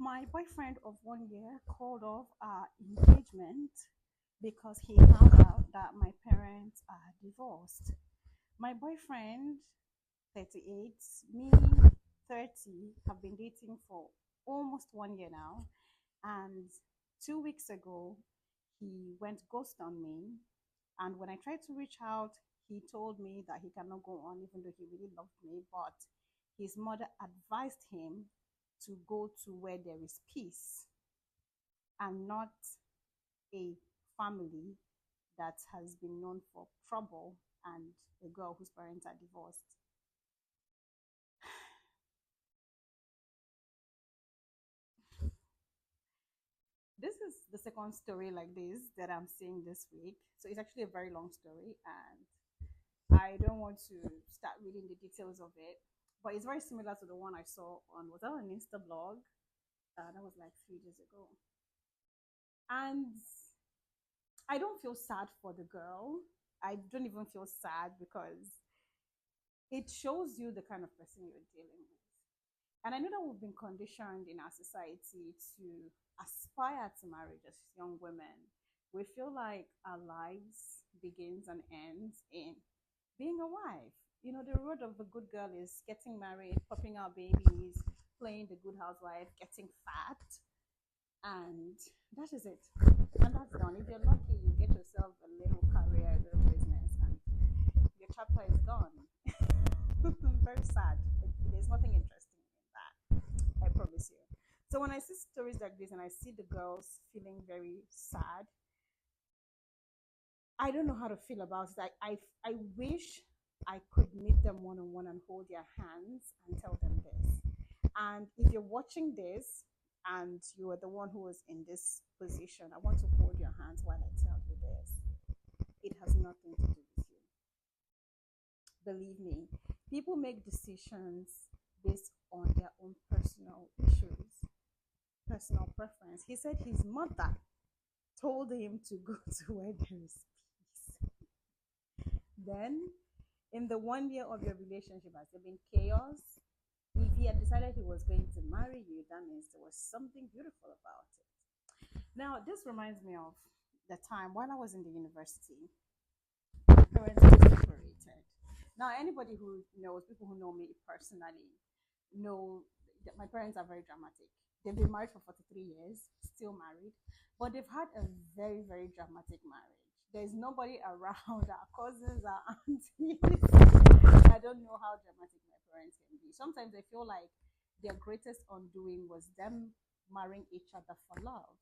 My boyfriend of 1 year called off our engagement because he found out that my parents are divorced. My boyfriend, 38, me, 30, have been dating for almost 1 year now. And 2 weeks ago, he went ghost on me. And when I tried to reach out, he told me that he cannot go on, even though he really loved me. But his mother advised him to go to where there is peace and not a family that has been known for trouble and a girl whose parents are divorced. This is the second story like this that I'm seeing this week. So it's actually a very long story, and I don't want to start reading the details of it, but it's very similar to the one I saw on, was that an Insta blog? That was like 3 days ago. And I don't feel sad for the girl. I don't even feel sad because it shows you the kind of person you're dealing with. And I know that we've been conditioned in our society to aspire to marriage as young women. We feel like our lives begins and ends in being a wife. You know, the road of a good girl is getting married, popping out babies, playing the good housewife, getting fat, and that is it. And that's done. If you're lucky, you get yourself a little career, a little business, and your chapter is done. Very sad. There's nothing interesting in that. I promise you. So when I see stories like this and I see the girls feeling very sad, I don't know how to feel about it. I wish I could meet them one on one and hold their hands and tell them this. And if you're watching this and you are the one who is in this position, I want to hold your hands while I tell you this. It has nothing to do with you. Believe me, people make decisions based on their own personal issues, personal preference. He said his mother told him to go to where there is peace. Then, in the 1 year of your relationship, has there been chaos? If he had decided he was going to marry you, that means there was something beautiful about it. Now, this reminds me of the time when I was in the university. My parents were separated. Now, anybody who knows, people who know me personally, know that my parents are very dramatic. They've been married for 43 years, still married, but they've had a very, very dramatic marriage. There's nobody around, our cousins, our aunties. I don't know how dramatic my parents can be. Sometimes I feel like their greatest undoing was them marrying each other for love.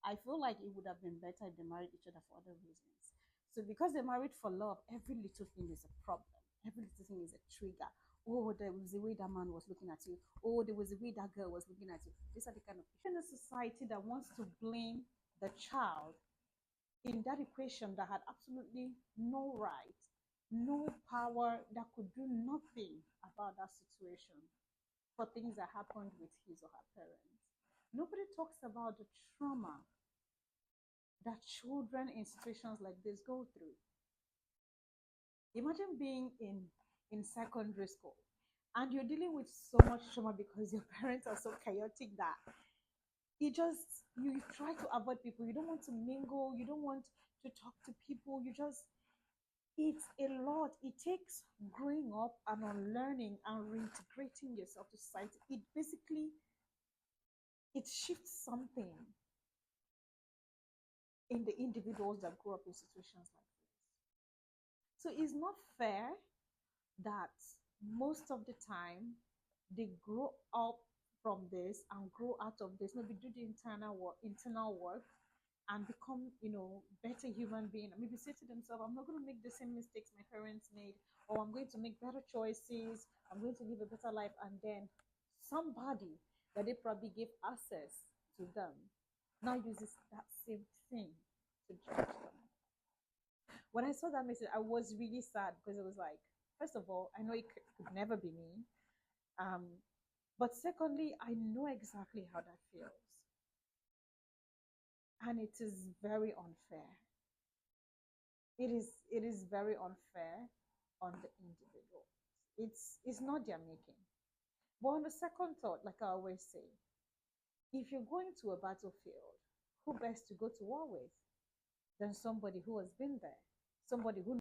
I feel like it would have been better if they married each other for other reasons. So because they married for love, every little thing is a problem. Every little thing is a trigger. Oh, there was the way that man was looking at you. Oh, there was the way that girl was looking at you. These are the kind of people in a society that wants to blame the child in that equation that had absolutely no right, no power, that could do nothing about that situation for things that happened with his or her parents. Nobody talks about the trauma that children in situations like this go through. Imagine being in secondary school and you're dealing with so much trauma because your parents are so chaotic that you try to avoid people. You don't want to mingle, you don't want to talk to people. It's a lot. It takes growing up and unlearning and reintegrating yourself to society. It basically it shifts something in the individuals that grow up in situations like this. So it's not fair that most of the time they grow up from this and grow out of this, maybe do the internal work and become, better human being. And maybe say to themselves, I'm not going to make the same mistakes my parents made, or I'm going to make better choices, I'm going to live a better life. And then somebody that they probably gave access to them now uses that same thing to judge them. When I saw that message, I was really sad because it was like, first of all, I know it could never be me. Um, but secondly, I know exactly how that feels. And it is very unfair. It is very unfair on the individual. It's not their making. But on the second thought, like I always say, if you're going to a battlefield, who best to go to war with than somebody who has been there, somebody who